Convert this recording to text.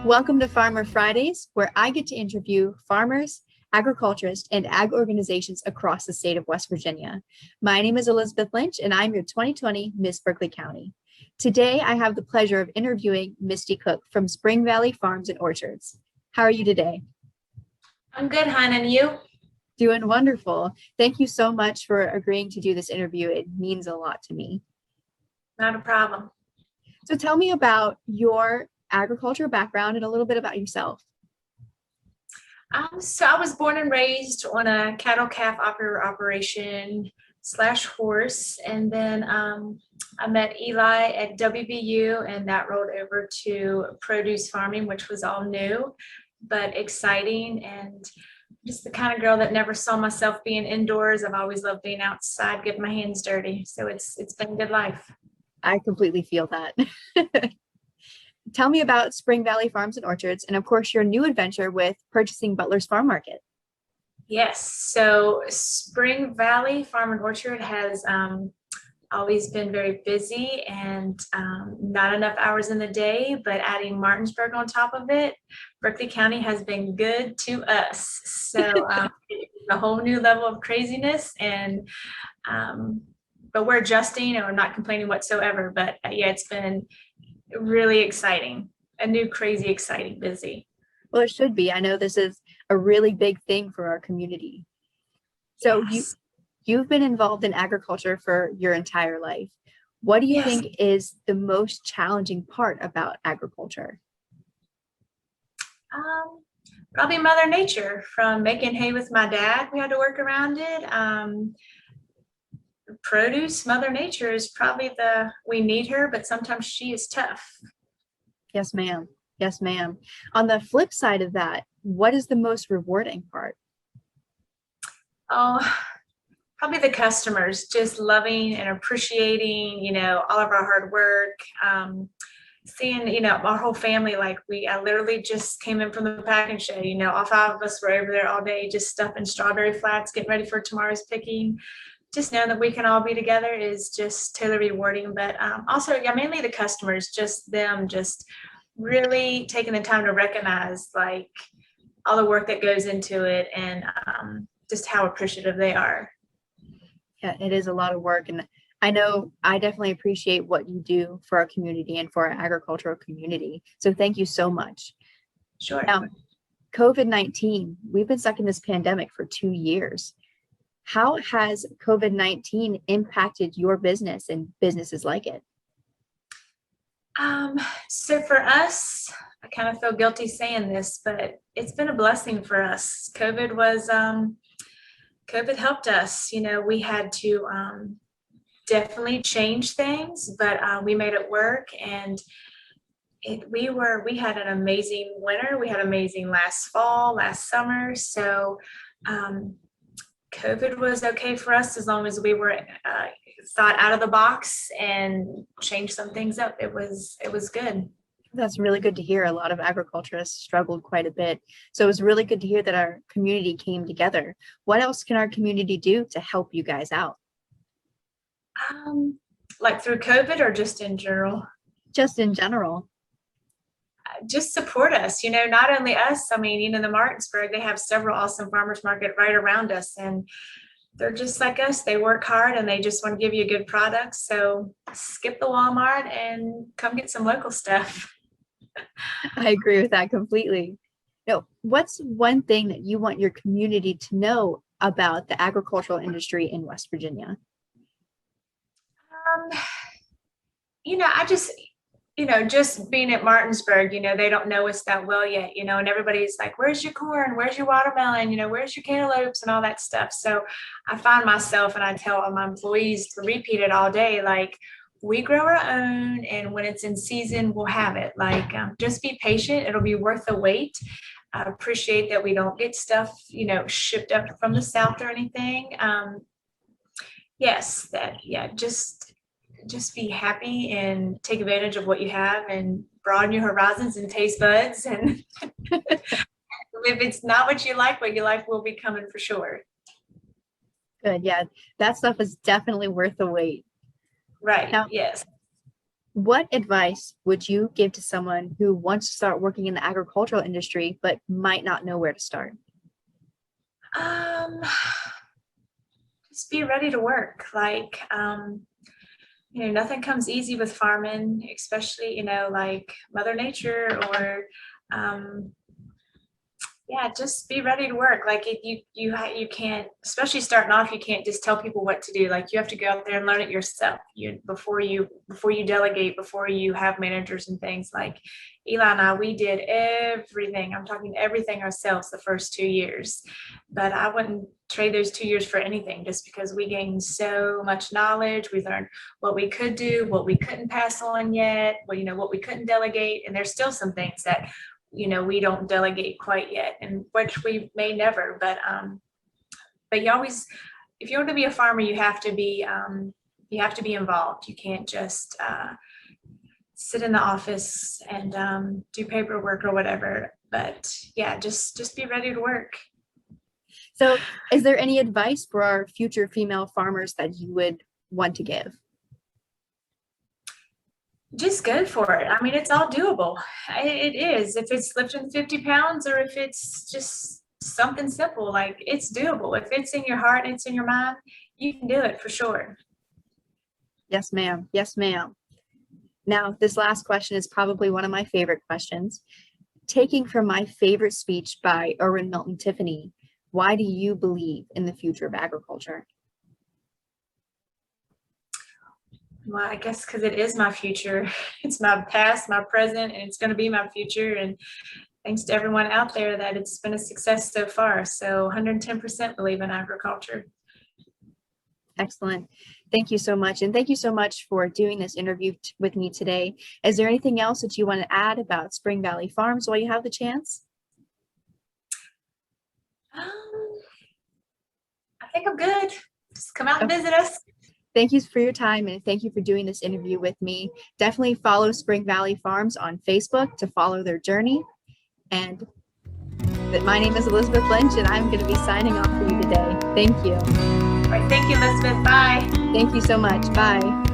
Welcome to Farmer Fridays, where I get to interview farmers, agriculturists, and ag organizations across the state of West Virginia. My name is Elizabeth Lynch, and I'm your 2020 Miss Berkeley County. Today, I have the pleasure of interviewing Misty Cook from Spring Valley Farms and Orchards. How are you today? I'm good, hon, and you? Doing wonderful. Thank you so much for agreeing to do this interview. It means a lot to me. Not a problem. So tell me about your agriculture background and a little bit about yourself. So I was born and raised on a cattle calf operation / horse, and then I met Eli at WVU, and that rolled over to produce farming, which was all new but exciting, and just the kind of girl that never saw myself being indoors. I've always loved being outside, getting my hands dirty. So it's been a good life. I completely feel that. Tell me about Spring Valley Farms and Orchards, and of course, your new adventure with purchasing Butler's Farm Market. Yes, so Spring Valley Farm and Orchard has always been very busy and not enough hours in the day, but adding Martinsburg on top of it, Berkeley County has been good to us. So it's a whole new level of craziness, and but we're adjusting and we're not complaining whatsoever. But yeah, it's been really exciting, a new crazy exciting busy. Well, it should be. I know this is a really big thing for our community. So Yes. you've been involved in agriculture for your entire life. What do you Yes. think is the most challenging part about agriculture? Probably Mother Nature. From making hay with my dad, we had to work around it. Produce, Mother Nature is probably we need her, but sometimes she is tough. Yes, ma'am. Yes, ma'am. On the flip side of that, what is the most rewarding part? Oh, probably the customers, just loving and appreciating, all of our hard work. Seeing, our whole family, I literally just came in from the packing shed, all 5 of us were over there all day, just stuffing strawberry flats, getting ready for tomorrow's picking. Just knowing that we can all be together is just totally rewarding. But also, mainly the customers, just them, just really taking the time to recognize all the work that goes into it, and just how appreciative they are. Yeah, it is a lot of work. And I know I definitely appreciate what you do for our community and for our agricultural community. So thank you so much. Sure. Now, COVID-19, we've been stuck in this pandemic for 2 years. How has COVID-19 impacted your business and businesses like it? So for us, I kind of feel guilty saying this, but it's been a blessing for us. COVID helped us. We had to definitely change things, but we made it work, and we had an amazing winter. We had amazing last fall, last summer. So COVID was okay for us as long as we were thought out of the box and changed some things up. It was good. That's really good to hear. A lot of agriculturists struggled quite a bit. So it was really good to hear that our community came together. What else can our community do to help you guys out? Like through COVID or just in general? Just in general. Just support us, not only us. I mean, the Martinsburg, they have several awesome farmers market right around us, and they're just like us. They work hard and they just want to give you a good product. So skip the Walmart and come get some local stuff. I agree with that completely. No, what's one thing that you want your community to know about the agricultural industry in West Virginia? I just being at Martinsburg, they don't know us that well yet, and everybody's like, where's your corn? Where's your watermelon? Where's your cantaloupes and all that stuff. So I find myself, and I tell all my employees to repeat it all day, we grow our own, and when it's in season, we'll have it. Just be patient. It'll be worth the wait. I appreciate that we don't get stuff, shipped up from the South or anything. Just be happy and take advantage of what you have and broaden your horizons and taste buds. And if it's not what you like will be coming for sure. Good. Yeah, that stuff is definitely worth the wait. Right. Now, yes. What advice would you give to someone who wants to start working in the agricultural industry but might not know where to start? Um, just be ready to work. Nothing comes easy with farming, especially, like Mother Nature or, um, yeah, just be ready to work. Like you can't, especially starting off, you can't just tell people what to do. Like you have to go out there and learn it yourself. Before you delegate, before you have managers and things. Like Eli and I, we did everything. I'm talking everything ourselves the first 2 years, but I wouldn't trade those 2 years for anything, just because we gained so much knowledge. We learned what we could do, what we couldn't pass on yet, what we couldn't delegate, and there's still some things that we don't delegate quite yet, and which we may never. But you always, if you want to be a farmer, you have to be involved. You can't just sit in the office and do paperwork or whatever. But yeah, just be ready to work. So is there any advice for our future female farmers that you would want to give? Just go for it. I mean, it's all doable. It is. If it's lifting 50 pounds or if it's just something simple, like it's doable. If it's in your heart and it's in your mind, you can do it for sure. Yes, ma'am. Yes, ma'am. Now, this last question is probably one of my favorite questions. Taking from my favorite speech by Erwin Milton Tiffany, why do you believe in the future of agriculture? Well, I guess because it is my future. It's my past, my present, and it's going to be my future. And thanks to everyone out there that it's been a success so far. So 110% believe in agriculture. Excellent. Thank you so much. And thank you so much for doing this interview with me today. Is there anything else that you want to add about Spring Valley Farms while you have the chance? I think I'm good. Just come out and visit us. Thank you for your time, and thank you for doing this interview with me. Definitely follow Spring Valley Farms on Facebook to follow their journey. And my name is Elizabeth Lynch, and I'm going to be signing off for you today. Thank you. All right, thank you, Elizabeth. Bye. Thank you so much. Bye.